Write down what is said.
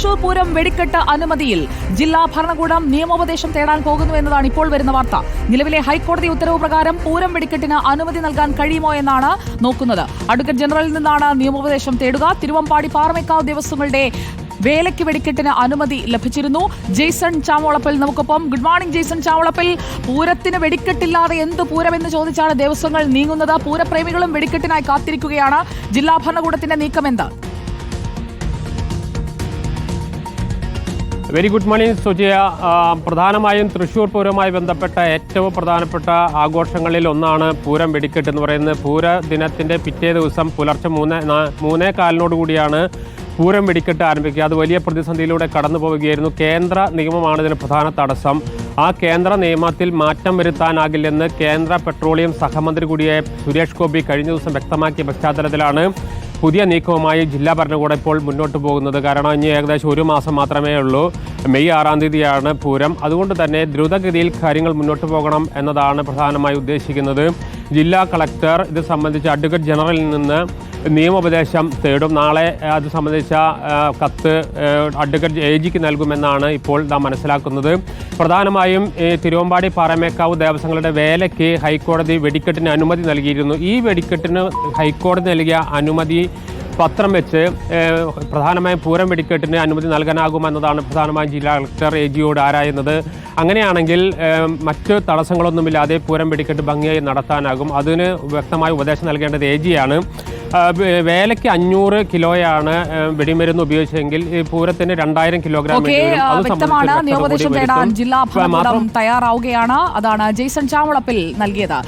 തൃശൂർ പൂരം വെടിക്കെട്ട് അനുമതിയിൽ ജില്ലാ ഭരണകൂടം നിയമോപദേശം തേടാൻ പോകുന്നു എന്നതാണ് ഇപ്പോൾ വരുന്ന വാർത്ത. നിലവിലെ ഹൈക്കോടതി ഉത്തരവ് പ്രകാരം പൂരം വെടിക്കെട്ടിന് അനുമതി നൽകാൻ കഴിയുമോ എന്നാണ് നോക്കുന്നത്. അഡ്വക്കേറ്റ് ജനറലിൽ നിന്നാണ് നിയമോപദേശം തേടുക. തിരുവമ്പാടി പാറമേക്കാവ് ദേവസ്വങ്ങളുടെ വേലയ്ക്ക് വെടിക്കെട്ടിന് അനുമതി ലഭിച്ചിരുന്നു. ജെയ്സൺ ചാവോളപ്പിൽ നമുക്കൊപ്പം. Good morning Jaison Chavolappil. പൂരത്തിന് വെടിക്കെട്ടില്ലാതെ എന്ത് പൂരം എന്ന് ചോദിച്ചാണ് ദേവസ്വങ്ങൾ നീങ്ങുന്നത്. പൂരപ്രേമികളും വെടിക്കെട്ടിനായി കാത്തിരിക്കുകയാണ്. ജില്ലാ ഭരണകൂടത്തിന്റെ നീക്കം എന്താ? Very good morning Sujaya. പ്രധാനമായും തൃശ്ശൂർ പൂരവുമായി ബന്ധപ്പെട്ട ഏറ്റവും പ്രധാനപ്പെട്ട ആഘോഷങ്ങളിൽ ഒന്നാണ് പൂരം വെടിക്കെട്ട് എന്ന് പറയുന്നത്. പൂര ദിനത്തിൻ്റെ പിറ്റേ ദിവസം പുലർച്ചെ 3:15 കൂടിയാണ് പൂരം വെടിക്കെട്ട് ആരംഭിക്കുക. അത് വലിയ പ്രതിസന്ധിയിലൂടെ കടന്നു പോവുകയായിരുന്നു. കേന്ദ്ര നിയമമാണ് ഇതിന് പ്രധാന തടസ്സം. ആ കേന്ദ്ര നിയമത്തിൽ മാറ്റം വരുത്താനാകില്ലെന്ന് കേന്ദ്ര പെട്രോളിയം സഹമന്ത്രി കൂടിയായ സുരേഷ് ഗോപി കഴിഞ്ഞ ദിവസം വ്യക്തമാക്കിയ പശ്ചാത്തലത്തിലാണ് പുതിയ നീക്കവുമായി ജില്ലാ ഭരണകൂടം ഇപ്പോൾ മുന്നോട്ട് പോകുന്നത്. കാരണം ഇനി ഏകദേശം 1 മാസം മാത്രമേ ഉള്ളൂ. മെയ് 6-ാം തീയതിയാണ് പൂരം. അതുകൊണ്ട് തന്നെ ദ്രുതഗതിയിൽ കാര്യങ്ങൾ മുന്നോട്ട് പോകണം എന്നതാണ് പ്രധാനമായി ഉദ്ദേശിക്കുന്നത്. ജില്ലാ കളക്ടർ ഇത് സംബന്ധിച്ച് അഡ്വക്കേറ്റ് ജനറലിൽ നിന്ന് നിയമോപദേശം തേടും. നാളെ അത് സംബന്ധിച്ച കത്ത് അഡ്വക്കേറ്റ് AGക്ക് നൽകുമെന്നാണ് ഇപ്പോൾ നാം മനസ്സിലാക്കുന്നത്. പ്രധാനമായും തിരുവമ്പാടി പാറമേക്കാവ് ദേവസ്വങ്ങളുടെ വേലയ്ക്ക് ഹൈക്കോടതി വെടിക്കെട്ടിന് അനുമതി നൽകിയിരുന്നു. ഈ വെടിക്കെട്ടിന് ഹൈക്കോടതി നൽകിയ അനുമതി പത്രം വെച്ച് പ്രധാനമായും പൂരം വെടിക്കെട്ടിന് അനുമതി നൽകാനാകുമെന്നതാണ് പ്രധാനമായും ജില്ലാ കളക്ടർ AGയോട് ആരായുന്നത്. അങ്ങനെയാണെങ്കിൽ മറ്റ് തടസ്സങ്ങളൊന്നുമില്ലാതെ പൂരം വെടിക്കെട്ട് ഭംഗിയായി നടത്താനാകും. അതിന് വ്യക്തമായ ഉപദേശം നൽകേണ്ടത് AGയാണ്. വേലയ്ക്ക് 500 കിലോയാണ് വെടിമരുന്ന് ഉപയോഗിച്ചെങ്കിൽ പൂരത്തിന് 2000 കിലോഗ്രാം നിയമോപദേശം തേടാൻ ജില്ലാ ഭരണകൂടം തയ്യാറാവുകയാണ്. അതാണ് ജെയ്സൺ ചാവളപ്പിൽ നൽകിയത്.